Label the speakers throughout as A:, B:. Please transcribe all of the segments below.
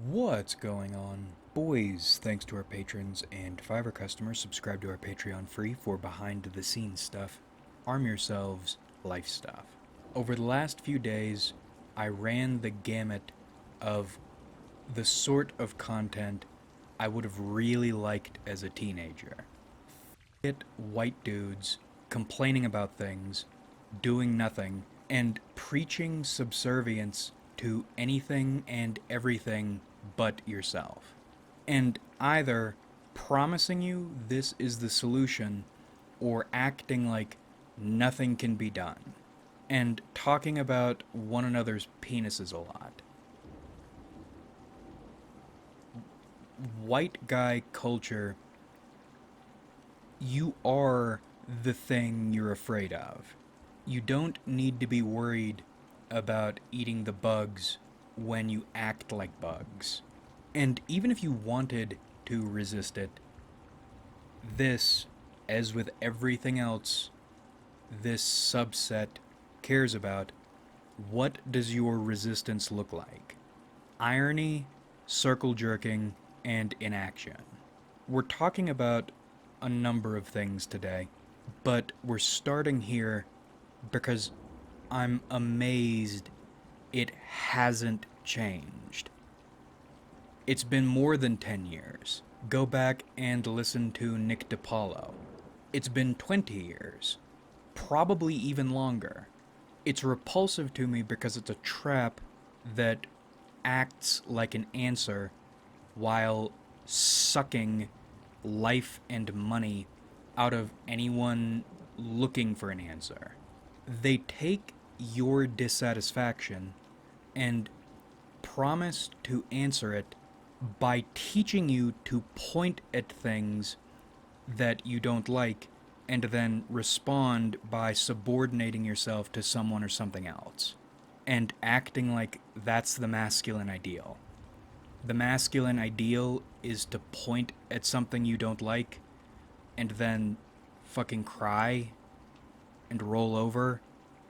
A: What's going on? Boys, thanks to our patrons and Fiverr customers, subscribe to our Patreon free for behind the scenes stuff, arm yourselves life stuff. Over the last few days, I ran the gamut of the sort of content I would have really liked as a teenager. It white dudes complaining about things, doing nothing, and preaching subservience to anything and everything but yourself. And either promising you this is the solution or acting like nothing can be done. And talking about one another's penises a lot. White guy culture, you are the thing you're afraid of. You don't need to be worried about eating the bugs when you act like bugs. And even if you wanted to resist it, this, as with everything else this subset cares about, what does your resistance look like? Irony, circle jerking, and inaction. We're talking about a number of things today, but we're starting here because I'm amazed it hasn't changed. It's been more than 10 years. Go back and listen to Nick DiPaolo. It's been 20 years. Probably even longer. It's repulsive to me because it's a trap that acts like an answer while sucking life and money out of anyone looking for an answer. They take your dissatisfaction and promise to answer it by teaching you to point at things that you don't like and then respond by subordinating yourself to someone or something else and acting like that's the masculine ideal. The masculine ideal is to point at something you don't like and then fucking cry and roll over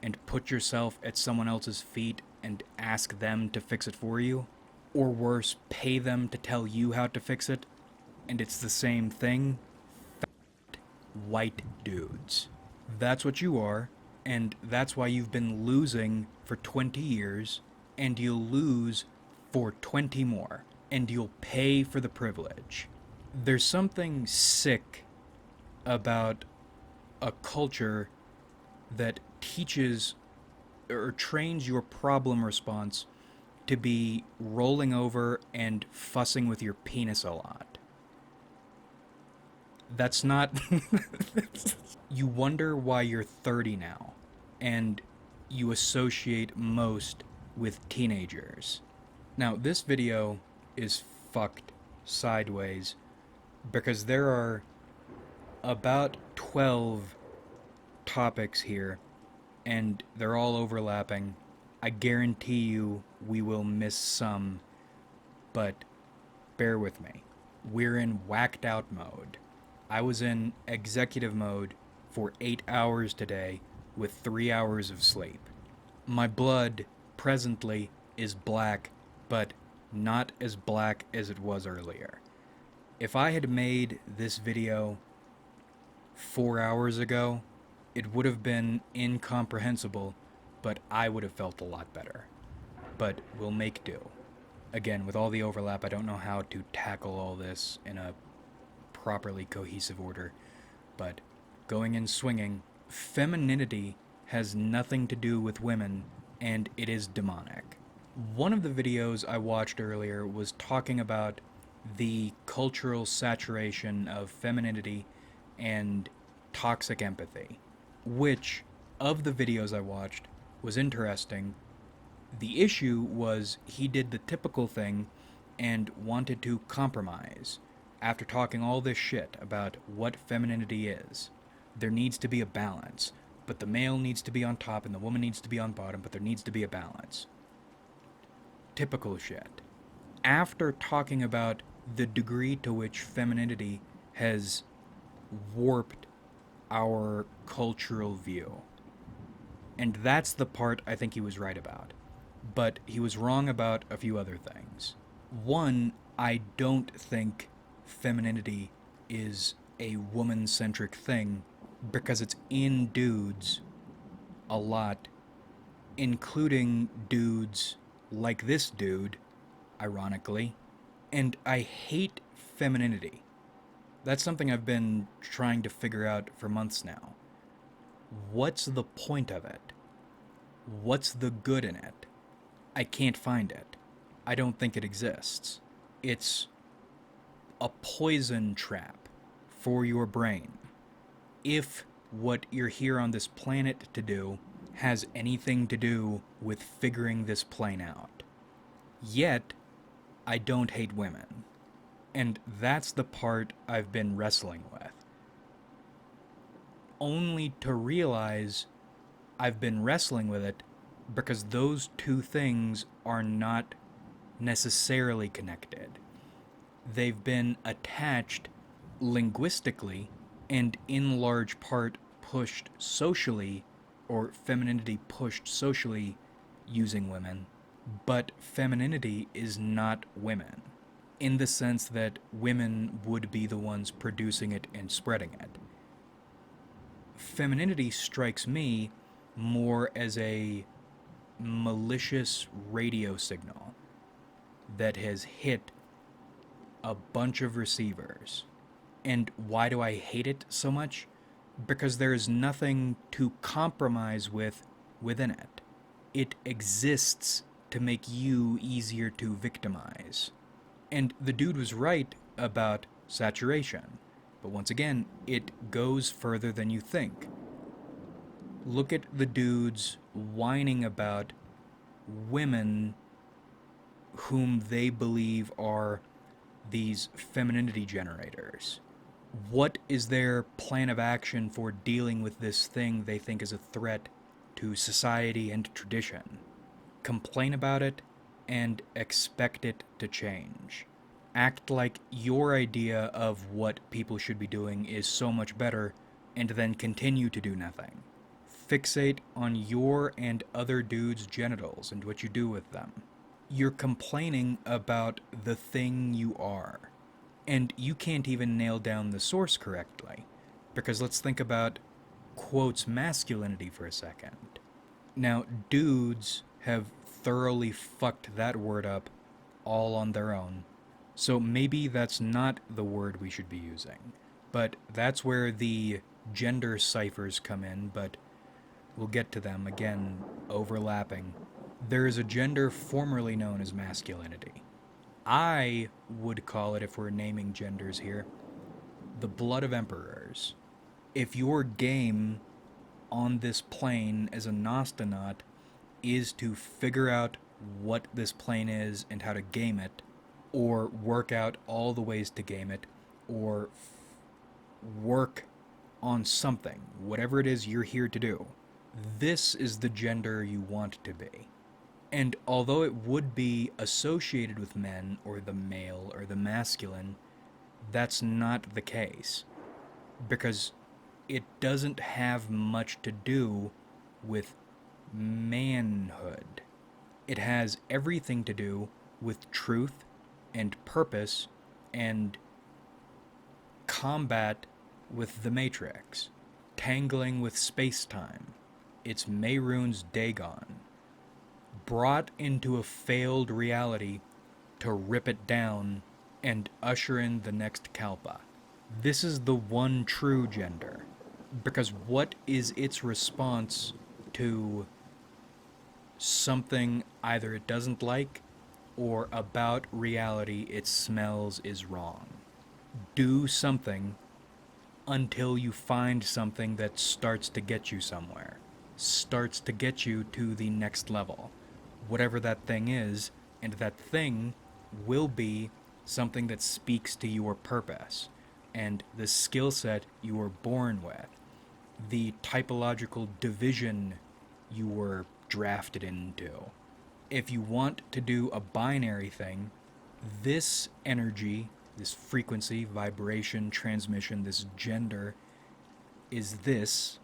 A: and put yourself at someone else's feet and ask them to fix it for you. Or worse, pay them to tell you how to fix it. And it's the same thing. Fat white dudes. That's what you are, and that's why you've been losing for 20 years, and you'll lose for 20 more, and you'll pay for the privilege. There's something sick about a culture that teaches or trains your problem response to be rolling over and fussing with your penis a lot. That's not... You wonder why you're 30 now, and you associate most with teenagers. Now, this video is fucked sideways because there are about 12 topics here, and they're all overlapping. I guarantee you we will miss some, but bear with me. We're in whacked out mode. I was in executive mode for 8 hours today with 3 hours of sleep. My blood presently is black, but not as black as it was earlier. If I had made this video 4 hours ago, it would have been incomprehensible, but I would have felt a lot better. But we'll make do. Again, with all the overlap, I don't know how to tackle all this in a properly cohesive order, but going in swinging, femininity has nothing to do with women, and it is demonic. One of the videos I watched earlier was talking about the cultural saturation of femininity and toxic empathy, which, of the videos I watched, was interesting. The issue was he did the typical thing and wanted to compromise after talking all this shit about what femininity is. There needs to be a balance, but the male needs to be on top and the woman needs to be on bottom, but there needs to be a balance. Typical shit. After talking about the degree to which femininity has warped our cultural view, and that's the part I think he was right about. But he was wrong about a few other things. One, I don't think femininity is a woman centric thing because it's in dudes a lot, including dudes like this dude, ironically. And I hate femininity. That's something I've been trying to figure out for months now. What's the point of it? What's the good in it? I can't find it. I don't think it exists. It's a poison trap for your brain. If what you're here on this planet to do has anything to do with figuring this plane out. Yet, I don't hate women. And that's the part I've been wrestling with. Only to realize I've been wrestling with it because those two things are not necessarily connected. They've been attached linguistically and in large part pushed socially, or femininity pushed socially using women, but femininity is not women in the sense that women would be the ones producing it and spreading it. Femininity strikes me more as a malicious radio signal that has hit a bunch of receivers. And why do I hate it so much? Because there is nothing to compromise with within it. It exists to make you easier to victimize. And the dude was right about saturation. But once again, it goes further than you think. Look at the dudes whining about women whom they believe are these femininity generators. What is their plan of action for dealing with this thing they think is a threat to society and tradition? Complain about it and expect it to change. Act like your idea of what people should be doing is so much better and then continue to do nothing. Fixate on your and other dudes' genitals and what you do with them. You're complaining about the thing you are. And you can't even nail down the source correctly. Because let's think about quotes masculinity for a second. Now, dudes have thoroughly fucked that word up all on their own. So maybe that's not the word we should be using. But that's where the gender ciphers come in, but we'll get to them again, overlapping. There is a gender formerly known as masculinity. I would call it, if we're naming genders here, the blood of emperors. If your game on this plane as a Nostonaut is to figure out what this plane is and how to game it, or work out all the ways to game it, or work on something, whatever it is you're here to do, this is the gender you want to be. And although it would be associated with men, or the male, or the masculine, that's not the case. Because it doesn't have much to do with manhood. It has everything to do with truth and purpose and combat with the Matrix, tangling with space-time. It's Mehrunes Dagon, brought into a failed reality to rip it down and usher in the next Kalpa. This is the one true gender. Because what is its response to something either it doesn't like or about reality it smells is wrong? Do something until you find something that starts to get you somewhere, starts to get you to the next level, whatever that thing is, and that thing will be something that speaks to your purpose and the skill set you were born with, the typological division you were drafted into. If you want to do a binary thing, this energy, this frequency, vibration, transmission, this gender is this,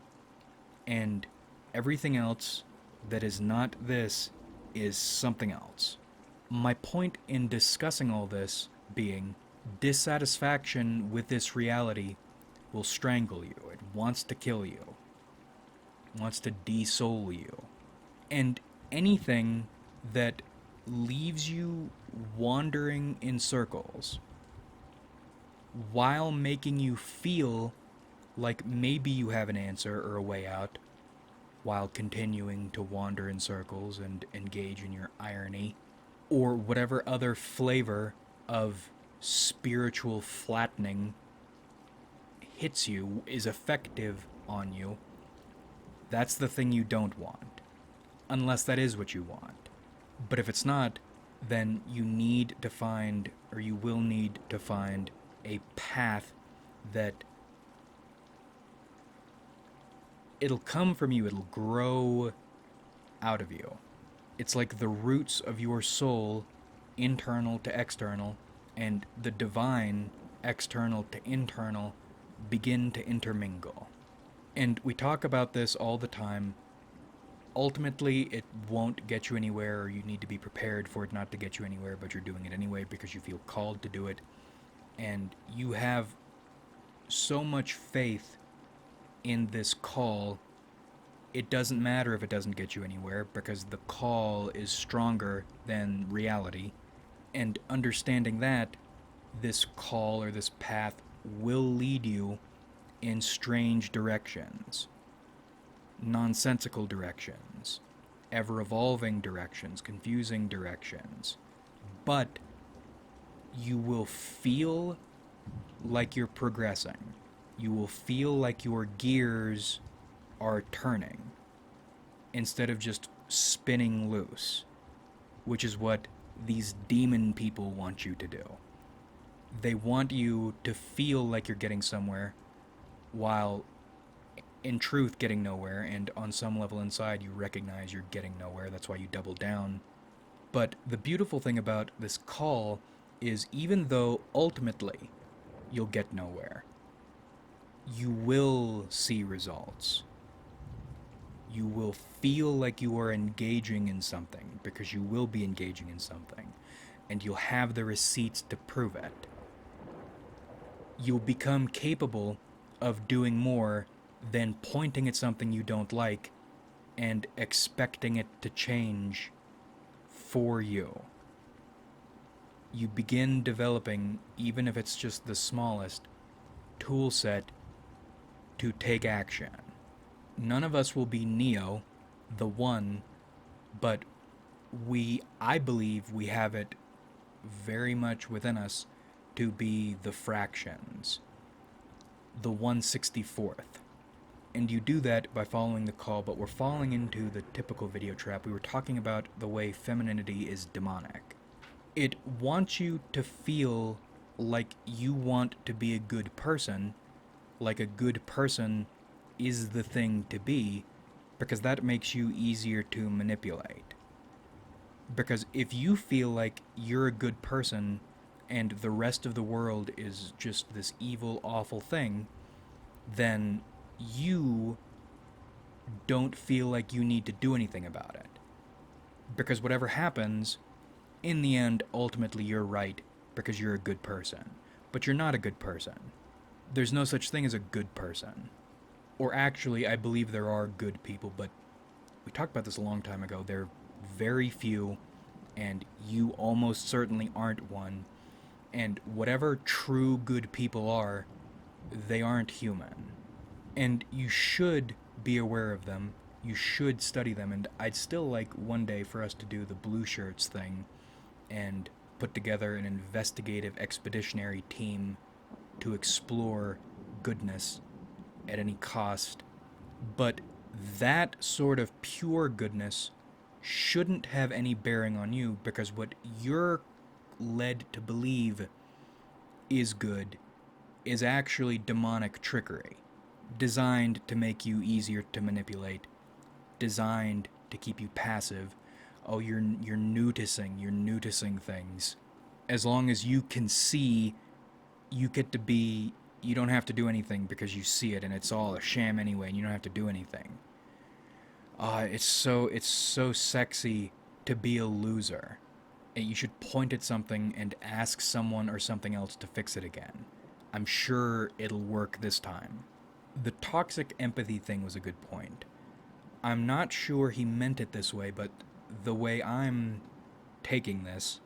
A: and everything else that is not this is something else. My point in discussing all this being dissatisfaction with this reality will strangle you. It wants to kill you, wants to de-soul you. And anything that leaves you wandering in circles while making you feel like maybe you have an answer or a way out, while continuing to wander in circles and engage in your irony, or whatever other flavor of spiritual flattening hits you, is effective on you, that's the thing you don't want. Unless that is what you want. But if it's not, then you need to find, or you will need to find, a path that it'll come from you, it'll grow out of you. It's like the roots of your soul, internal to external, and the divine, external to internal, begin to intermingle. And we talk about this all the time. Ultimately, it won't get you anywhere, or you need to be prepared for it not to get you anywhere, but you're doing it anyway because you feel called to do it. And you have so much faith in this call, it doesn't matter if it doesn't get you anywhere, because the call is stronger than reality. And understanding that, this call or this path will lead you in strange directions, nonsensical directions, ever-evolving directions, confusing directions. But you will feel like you're progressing. You will feel like your gears are turning instead of just spinning loose, which is what these demon people want you to do. They want you to feel like you're getting somewhere while in truth getting nowhere, and on some level inside you recognize you're getting nowhere. That's why you double down. But the beautiful thing about this call is, even though ultimately you'll get nowhere, you will see results. You will feel like you are engaging in something, because you will be engaging in something, and you'll have the receipts to prove it. You'll become capable of doing more than pointing at something you don't like and expecting it to change for you. You begin developing, even if it's just the smallest, tool set to take action. None of us will be Neo, the One, but I believe we have it very much within us to be the fractions, the 1/64th. And you do that by following the call, but we're falling into the typical video trap. We were talking about the way femininity is demonic. It wants you to feel like you want to be a good person, like a good person is the thing to be, because that makes you easier to manipulate. Because if you feel like you're a good person and the rest of the world is just this evil, awful thing, then you don't feel like you need to do anything about it. Because whatever happens, in the end, ultimately you're right, because you're a good person. But you're not a good person. There's no such thing as a good person. Or actually, I believe there are good people, but we talked about this a long time ago. They're very few, and you almost certainly aren't one. And whatever true good people are, they aren't human. And you should be aware of them. You should study them. And I'd still like one day for us to do the blue shirts thing and put together an investigative expeditionary team to explore goodness at any cost. But that sort of pure goodness shouldn't have any bearing on you, because what you're led to believe is good is actually demonic trickery, designed to make you easier to manipulate, designed to keep you passive. Oh, you're noticing things. As long as you can see, you get to be, you don't have to do anything because you see it, and it's all a sham anyway, and you don't have to do anything. It's so sexy to be a loser. And you should point at something and ask someone or something else to fix it again. I'm sure it'll work this time. The toxic empathy thing was a good point. I'm not sure he meant it this way, but the way I'm taking this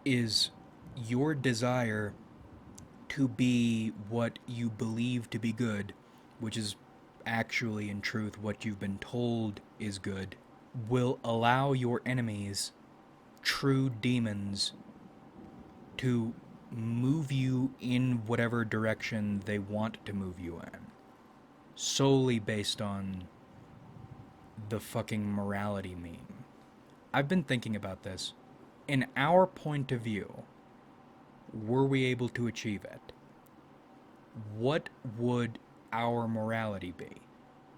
A: is your desire to be what you believe to be good, which is actually in truth what you've been told is good, will allow your enemies, true demons, to move you in whatever direction they want to move you in, solely based on the fucking morality meme. I've been thinking about this. In our point of view, were we able to achieve it? What would our morality be?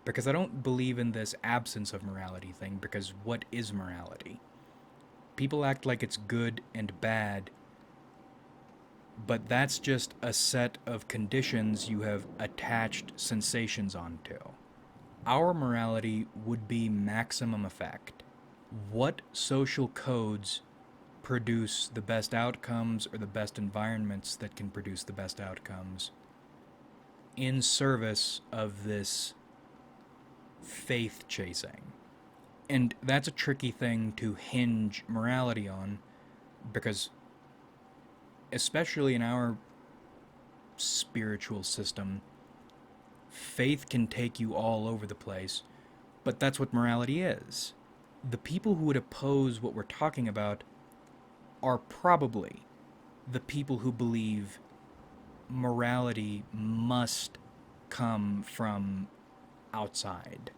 A: Because I don't believe in this absence of morality thing, because what is morality? People act like it's good and bad, but that's just a set of conditions you have attached sensations onto. Our morality would be maximum effect. What social codes produce the best outcomes or the best environments that can produce the best outcomes in service of this faith chasing? And that's a tricky thing to hinge morality on, because especially in our spiritual system, faith can take you all over the place, but that's what morality is. The people who would oppose what we're talking about are probably the people who believe morality must come from outside.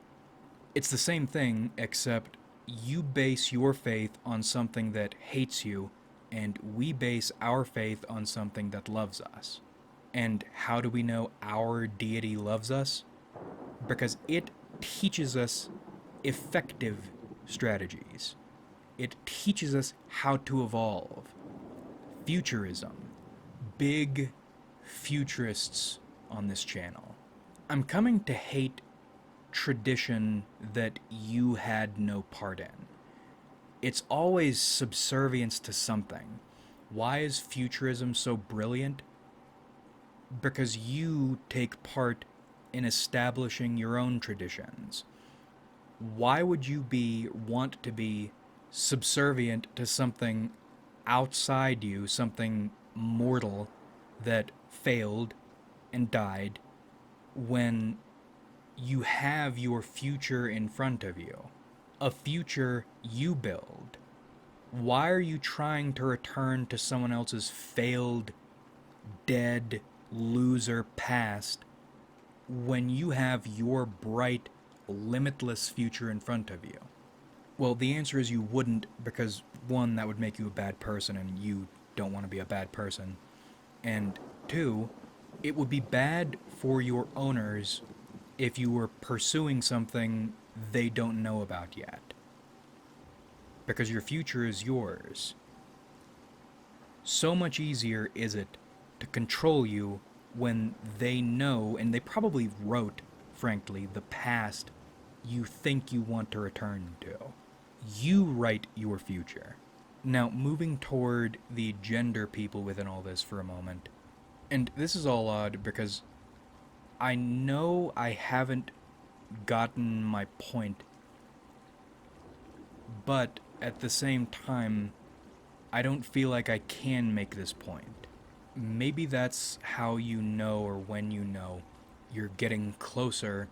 A: It's the same thing, except you base your faith on something that hates you, and we base our faith on something that loves us. And how do we know our deity loves us? Because it teaches us effective strategies. It teaches us how to evolve. Futurism. Big futurists on this channel. I'm coming to hate tradition that you had no part in. It's always subservience to something. Why is futurism so brilliant? Because you take part in establishing your own traditions. Why would you want to be subservient to something outside you, something mortal that failed and died, when you have your future in front of you? A future you build. Why are you trying to return to someone else's failed, dead, loser past when you have your bright, limitless future in front of you? Well, the answer is you wouldn't, because one, that would make you a bad person, and you don't want to be a bad person. And two, it would be bad for your owners if you were pursuing something they don't know about yet. Because your future is yours. So much easier is it to control you when they know, and they probably wrote, frankly, the past you think you want to return to. You write your future. Now, moving toward the gender people within all this for a moment. And this is all odd because I know I haven't gotten my point, but at the same time, I don't feel like I can make this point. Maybe that's how you know, or when you know, you're getting closer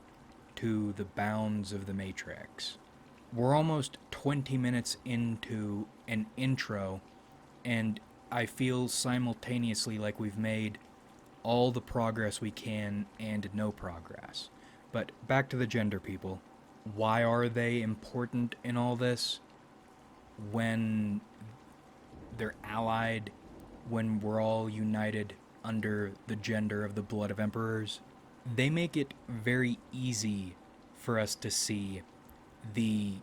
A: to the bounds of the Matrix. We're almost 20 minutes into an intro, and I feel simultaneously like we've made all the progress we can and no progress. But back to the gender people. Why are they important in all this? When they're allied, when we're all united under the gender of the blood of emperors, they make it very easy for us to see the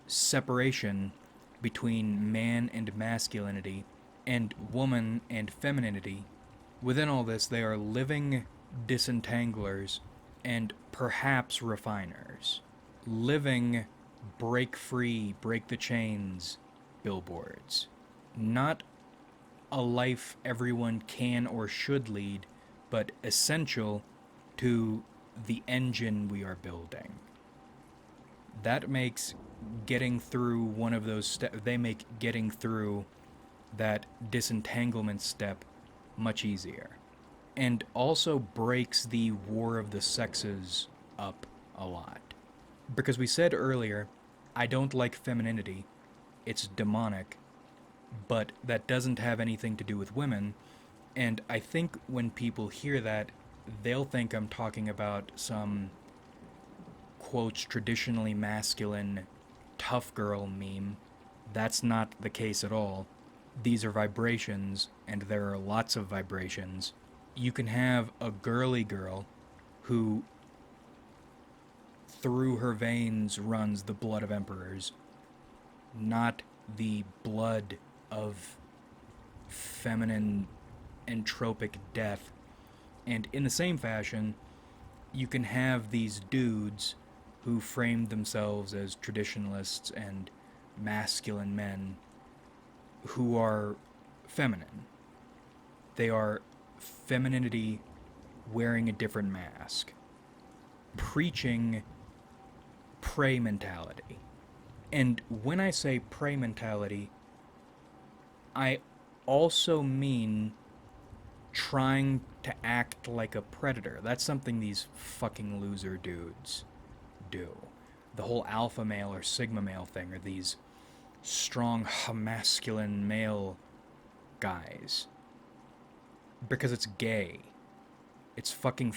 A: separation between man and masculinity and woman and femininity. Within all this, they are living disentanglers and perhaps refiners. Living break free, break the chains billboards. Not a life everyone can or should lead, but essential to the engine we are building. That makes getting through one of those steps, they make getting through that disentanglement step much easier. And also breaks the war of the sexes up a lot. Because we said earlier, I don't like femininity, it's demonic, but that doesn't have anything to do with women. And I think when people hear that, they'll think I'm talking about some, quotes, traditionally masculine tough girl meme. That's not the case at all. These are vibrations, and there are lots of vibrations. You can have a girly girl who, through her veins, runs the blood of emperors, not the blood of feminine entropic death. And in the same fashion, you can have these dudes who framed themselves as traditionalists and masculine men who are feminine. They are femininity wearing a different mask, preaching prey mentality. And when I say prey mentality, I also mean trying to act like a predator. That's something these fucking loser dudes do. The whole alpha male or sigma male thing are these strong masculine male guys. Because it's gay. It's fucking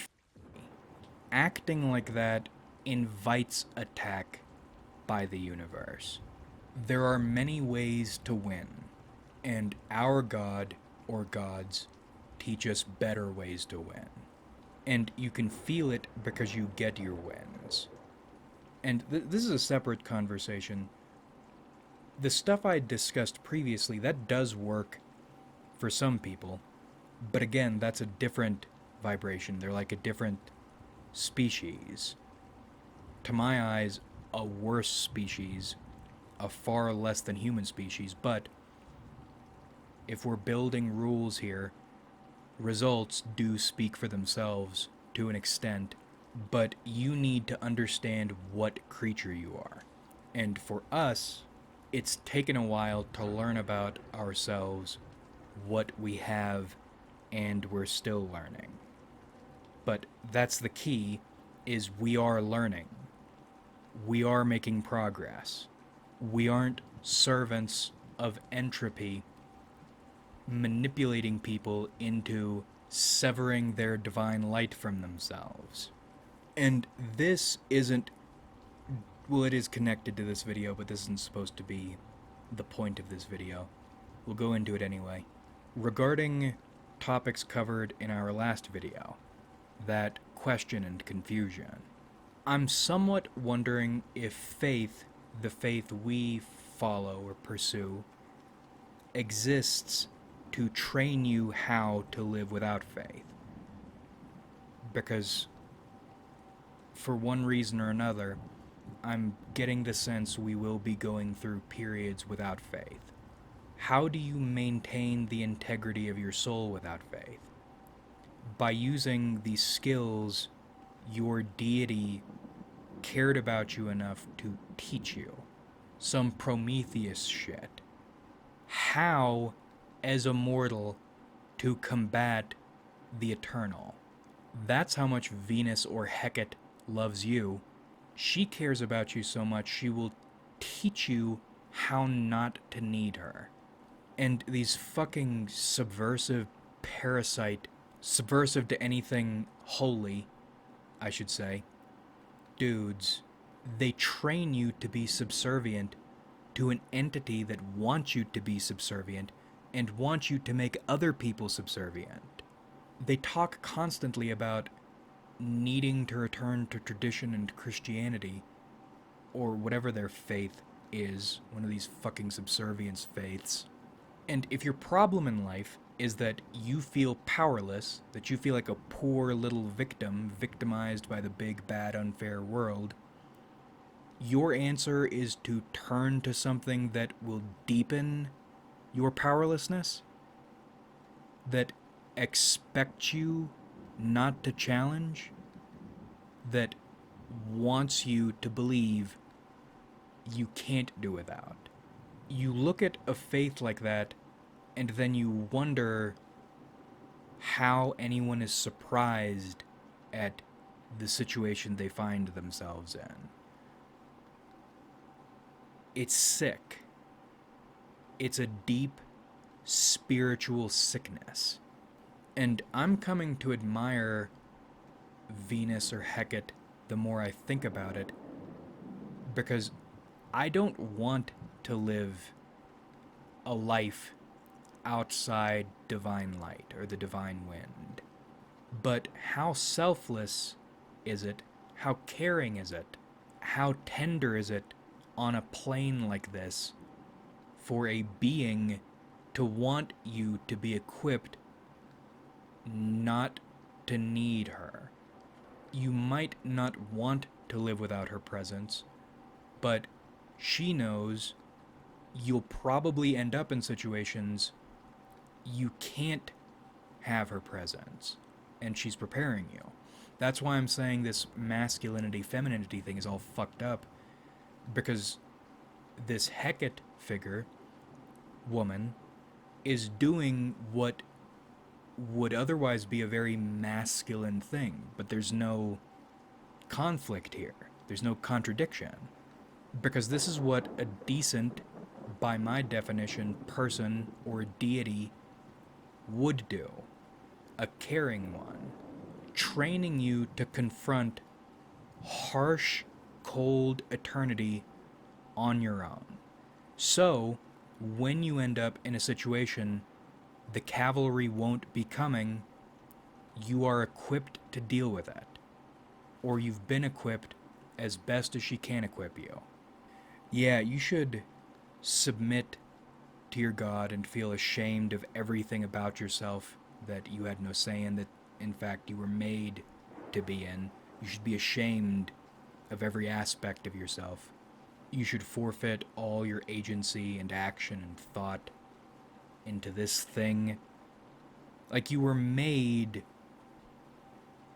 A: acting like that invites attack by the universe. There are many ways to win, and our God or gods teach us better ways to win. And you can feel it because you get your wins. And this is a separate conversation. The stuff I discussed previously, that does work for some people. But again, that's a different vibration. They're like a different species. To my eyes, a worse species, a far less than human species. But if we're building rules here, results do speak for themselves to an extent, but you need to understand what creature you are. And for us, it's taken a while to learn about ourselves, what we have, and we're still learning. But that's the key, is we are learning. We are making progress. We aren't servants of entropy manipulating people into severing their divine light from themselves. And this isn't, well, it is connected to this video, but this isn't supposed to be the point of this video. We'll go into it anyway. Regarding topics covered in our last video, that question and confusion, I'm somewhat wondering if faith, the faith we follow or pursue, exists to train you how to live without faith. Because, for one reason or another, I'm getting the sense we will be going through periods without faith. How do you maintain the integrity of your soul without faith? By using the skills your deity cared about you enough to teach you. Some Prometheus shit. How, as a mortal, to combat the eternal. That's how much Venus or Hecate loves you. She cares about you so much she will teach you how not to need her. And these fucking subversive to anything holy, I should say, dudes, they train you to be subservient to an entity that wants you to be subservient and wants you to make other people subservient. They talk constantly about needing to return to tradition and Christianity, or whatever their faith is, one of these fucking subservience faiths. And if your problem in life is that you feel powerless, that you feel like a poor little victim, victimized by the big, bad, unfair world, your answer is to turn to something that will deepen your powerlessness, that expects you not to challenge, that wants you to believe you can't do without. You look at a faith like that, and then you wonder how anyone is surprised at the situation they find themselves in. It's sick. It's a deep spiritual sickness. And I'm coming to admire Venus or Hecate the more I think about it, because I don't want to live a life outside divine light or the divine wind. But how selfless is it? How caring is it? How tender is it on a plane like this for a being to want you to be equipped not to need her? You might not want to live without her presence, but she knows you'll probably end up in situations you can't have her presence, and she's preparing you. That's why I'm saying this masculinity, femininity thing is all fucked up, because this Hecate figure, woman, is doing what would otherwise be a very masculine thing, but there's no conflict here. There's no contradiction. Because this is what a decent, by my definition, person or deity would do. A caring one. Training you to confront harsh, cold eternity on your own. So, when you end up in a situation the cavalry won't be coming, you are equipped to deal with it. Or you've been equipped as best as she can equip you. Yeah, you should submit to your God and feel ashamed of everything about yourself that you had no say in, that in fact you were made to be in. You should be ashamed of every aspect of yourself. You should forfeit all your agency and action and thought into this thing. Like, you were made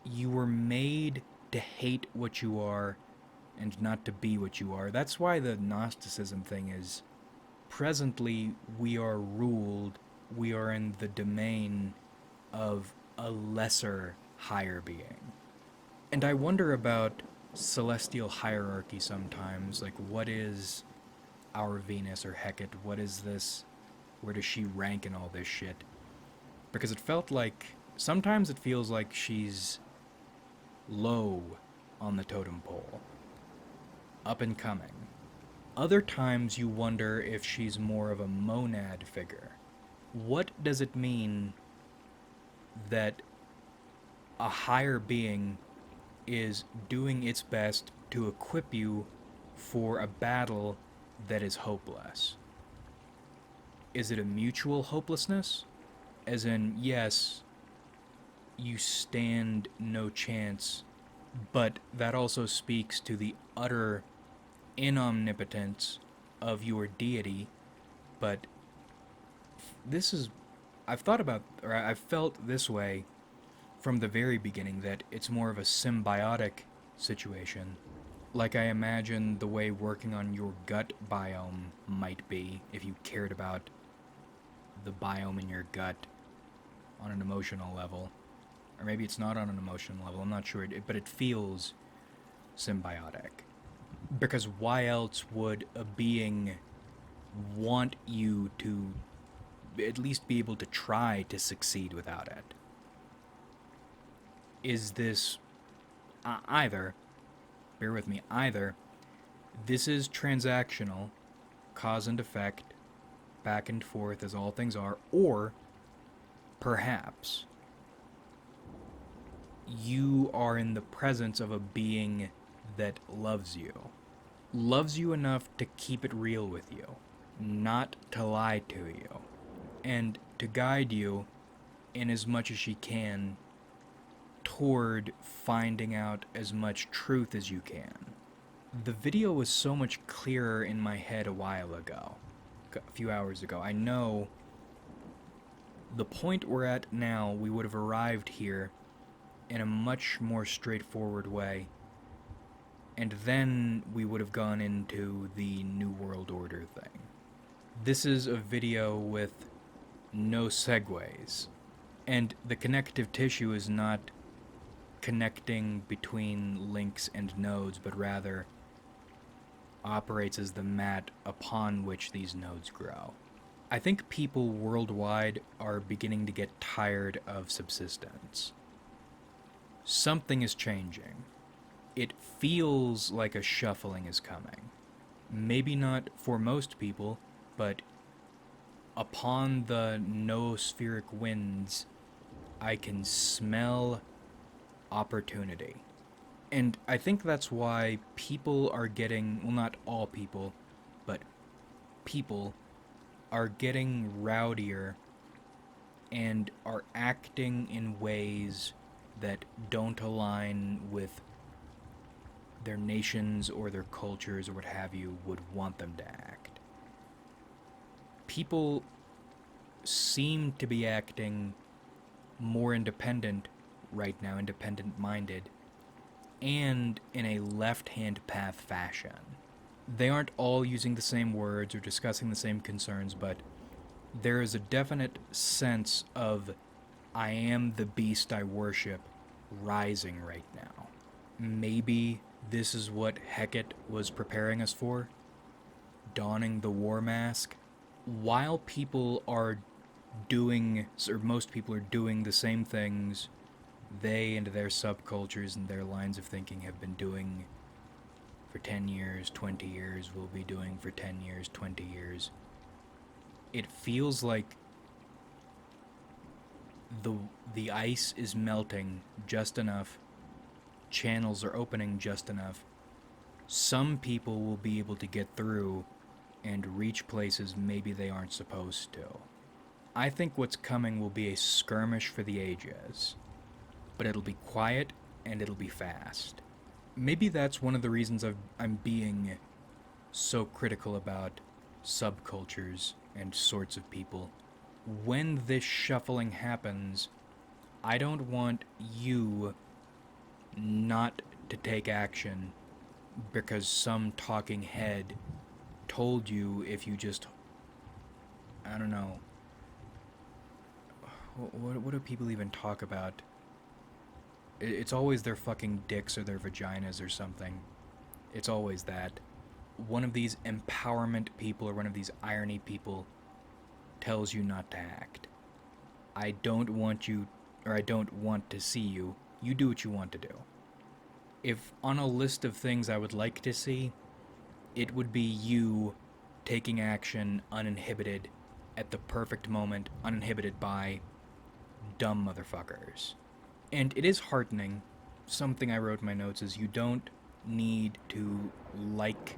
A: to hate what you are and not to be what you are. That's why the Gnosticism thing is, presently we are ruled, we are in the domain of a lesser, higher being. And I wonder about celestial hierarchy sometimes, like, what is our Venus or Hecate? What is this? Where does she rank in all this shit? Because it felt like, sometimes it feels like she's low on the totem pole, up and coming. Other times you wonder if she's more of a monad figure. What does it mean that a higher being is doing its best to equip you for a battle that is hopeless? Is it a mutual hopelessness? As in, yes, you stand no chance, but that also speaks to the utter inomnipotence of your deity. But this is, I've thought about, or I've felt this way from the very beginning, that it's more of a symbiotic situation. Like, I imagine the way working on your gut biome might be if you cared about the biome in your gut on an emotional level. Or maybe it's not on an emotional level, I'm not sure, but it feels symbiotic. Because why else would a being want you to at least be able to try to succeed without it? Is this either, bear with me, either this is transactional, cause and effect, back and forth as all things are, or perhaps you are in the presence of a being that loves you enough to keep it real with you, not to lie to you, and to guide you in as much as she can toward finding out as much truth as you can. The video was so much clearer in my head a while ago. a few hours ago. I know the point we're at now, we would have arrived here in a much more straightforward way, and then we would have gone into the New World Order thing. This is a video with no segues, and the connective tissue is not connecting between links and nodes, but rather operates as the mat upon which these nodes grow. I think people worldwide are beginning to get tired of subsistence. Something is changing. It feels like a shuffling is coming. Maybe not for most people, but upon the noospheric winds, I can smell opportunity. And I think that's why people are getting, well, not all people, but people are getting rowdier and are acting in ways that don't align with their nations or their cultures or what have you would want them to act. People seem to be acting more independent right now, independent-minded, and in a left-hand path fashion. They aren't all using the same words or discussing the same concerns, but there is a definite sense of I am the beast I worship rising right now. Maybe this is what Hecate was preparing us for, donning the war mask. While people are doing, or most people are doing the same things they and their subcultures and their lines of thinking have been doing for 10 years, 20 years, will be doing for 10 years, 20 years. It feels like the ice is melting just enough, channels are opening just enough. Some people will be able to get through and reach places maybe they aren't supposed to. I think what's coming will be a skirmish for the ages, but it'll be quiet and it'll be fast. Maybe that's one of the reasons I'm being so critical about subcultures and sorts of people. When this shuffling happens, I don't want you not to take action because some talking head told you if you just, I don't know, what do people even talk about? It's always their fucking dicks or their vaginas or something. It's always that. One of these empowerment people or one of these irony people tells you not to act. I don't want you, or I don't want to see you. You do what you want to do. If on a list of things I would like to see, it would be you taking action uninhibited at the perfect moment, uninhibited by dumb motherfuckers. And it is heartening. Something I wrote in my notes is you don't need to like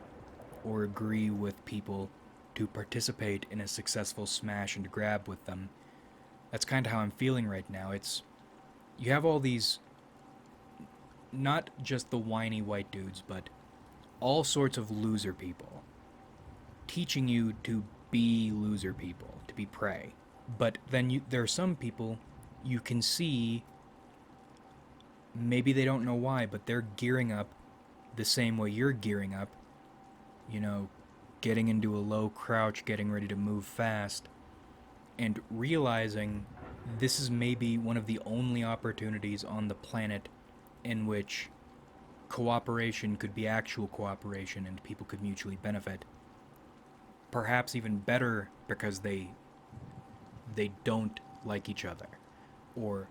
A: or agree with people to participate in a successful smash and grab with them. That's kind of how I'm feeling right now. It's, you have all these, not just the whiny white dudes, but all sorts of loser people teaching you to be loser people, to be prey. But then there are some people you can see, maybe they don't know why, but they're gearing up the same way you're gearing up. You know, getting into a low crouch, getting ready to move fast, and realizing this is maybe one of the only opportunities on the planet in which cooperation could be actual cooperation and people could mutually benefit. Perhaps even better because they don't like each other, or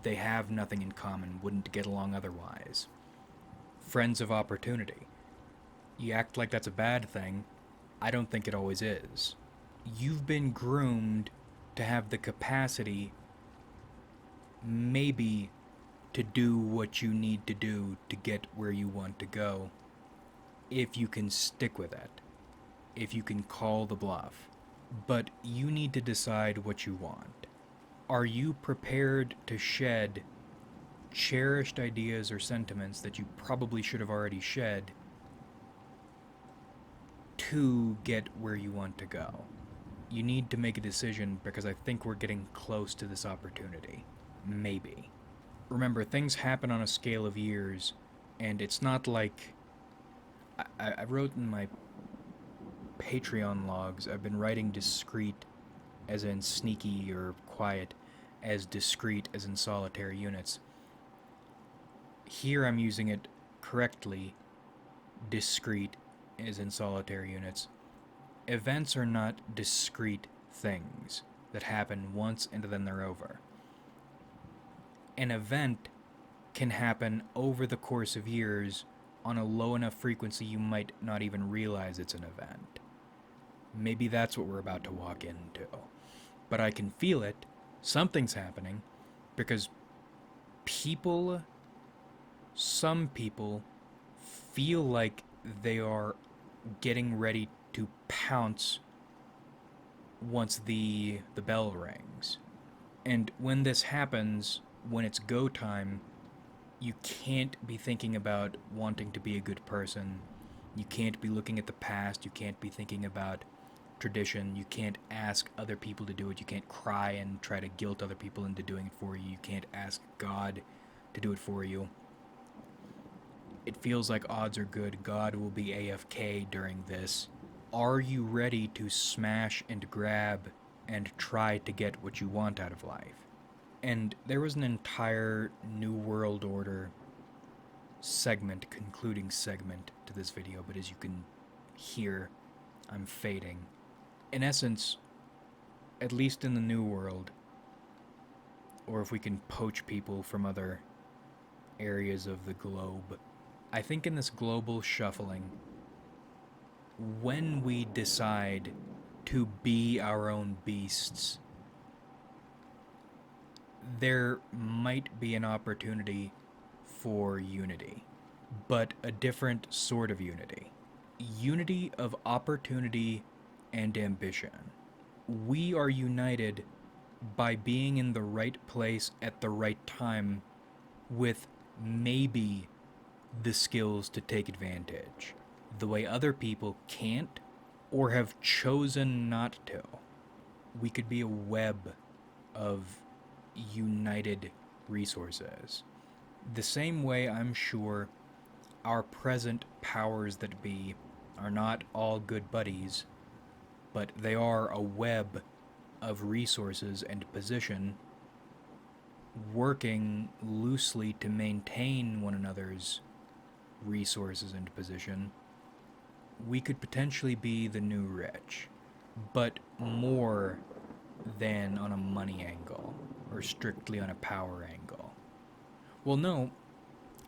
A: they have nothing in common, wouldn't get along otherwise. Friends of opportunity. You act like that's a bad thing. I don't think it always is. You've been groomed to have the capacity, maybe, to do what you need to do to get where you want to go, if you can stick with it, if you can call the bluff. But you need to decide what you want. Are you prepared to shed cherished ideas or sentiments that you probably should have already shed to get where you want to go. You need to make a decision because I think we're getting close to this opportunity. Maybe. Remember, things happen on a scale of years, and it's not like... I wrote in my Patreon logs, I've been writing discrete as in sneaky or quiet, as discrete as in solitary units. Here I'm using it correctly, discrete as in solitary units. Events are not discrete things that happen once and then they're over. An event can happen over the course of years on a low enough frequency you might not even realize it's an event. Maybe that's what we're about to walk into. But I can feel it. Something's happening. Because some people feel like they are getting ready to pounce once the bell rings. And when this happens, when it's go time, you can't be thinking about wanting to be a good person. You can't be looking at the past. You can't be thinking about tradition. You can't ask other people to do it. You can't cry and try to guilt other people into doing it for you. You can't ask God to do it for you. It feels like odds are good. God will be AFK during this. Are you ready to smash and grab and try to get what you want out of life? And there was an entire New World Order concluding segment to this video, but as you can hear, I'm fading. In essence, at least in the New World, or if we can poach people from other areas of the globe, I think in this global shuffling, when we decide to be our own beasts, there might be an opportunity for unity, but a different sort of unity. Unity of opportunity and ambition. We are united by being in the right place at the right time with maybe the skills to take advantage, the way other people can't or have chosen not to. We could be a web of united resources. The same way I'm sure our present powers that be are not all good buddies, but they are a web of resources and position working loosely to maintain one another's resources and position. We could potentially be the new rich, but more than on a money angle, or strictly on a power angle. Well, no,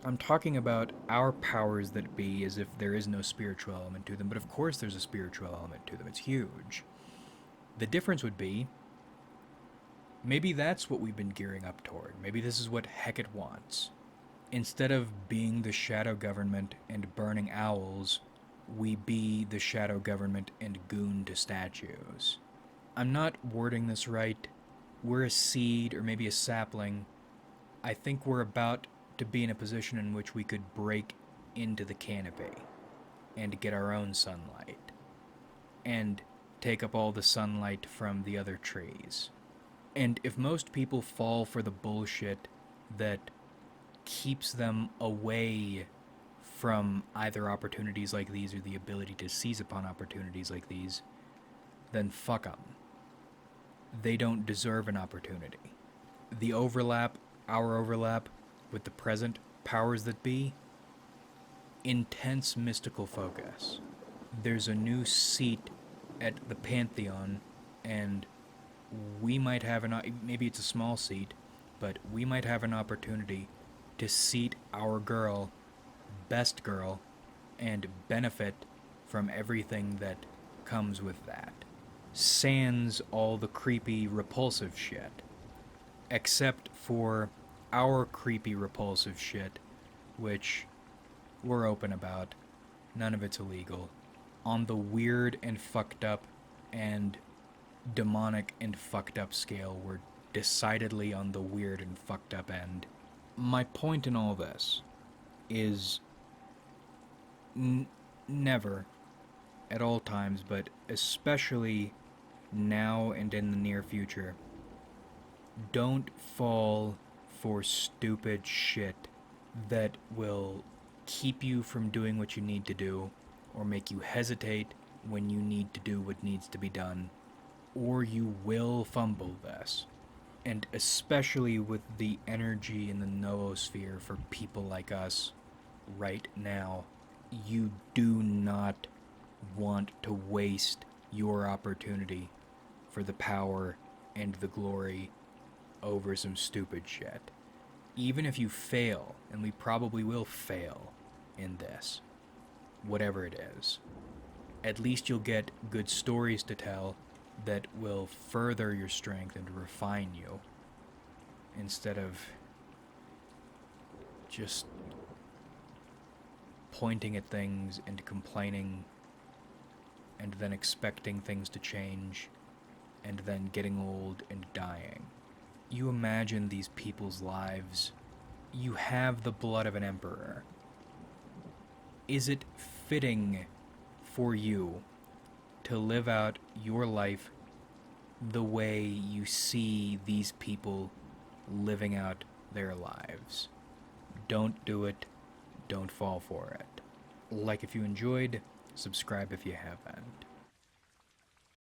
A: I'm talking about our powers that be as if there is no spiritual element to them, but of course there's a spiritual element to them. It's huge. The difference would be, maybe that's what we've been gearing up toward. Maybe this is what Hecate wants. Instead of being the shadow government and burning owls, we be the shadow government and goon to statues. I'm not wording this right. We're a seed, or maybe a sapling. I think we're about to be in a position in which we could break into the canopy and get our own sunlight and take up all the sunlight from the other trees. And if most people fall for the bullshit that keeps them away from either opportunities like these or the ability to seize upon opportunities like these, then fuck them. They don't deserve an opportunity. The overlap, our overlap, with the present powers that be, intense mystical focus. There's a new seat at the Pantheon, and we might have maybe it's a small seat, but we might have an opportunity to seat our girl, best girl, and benefit from everything that comes with that. Sans all the creepy, repulsive shit. Except for our creepy, repulsive shit, which we're open about. None of it's illegal. On the weird and fucked up and demonic and fucked up scale, we're decidedly on the weird and fucked up end. My point in all this is never, at all times, but especially now and in the near future, don't fall for stupid shit that will keep you from doing what you need to do, or make you hesitate when you need to do what needs to be done, or you will fumble this. And especially with the energy in the noosphere for people like us right now, you do not want to waste your opportunity for the power and the glory over some stupid shit. Even if you fail, and we probably will fail in this, whatever it is, at least you'll get good stories to tell that will further your strength and refine you, instead of just pointing at things and complaining and then expecting things to change and then getting old and dying. You imagine these people's lives. You have the blood of an emperor. Is it fitting for you to live out your life the way you see these people living out their lives? Don't do it. Don't fall for it. Like if you enjoyed, subscribe if you haven't.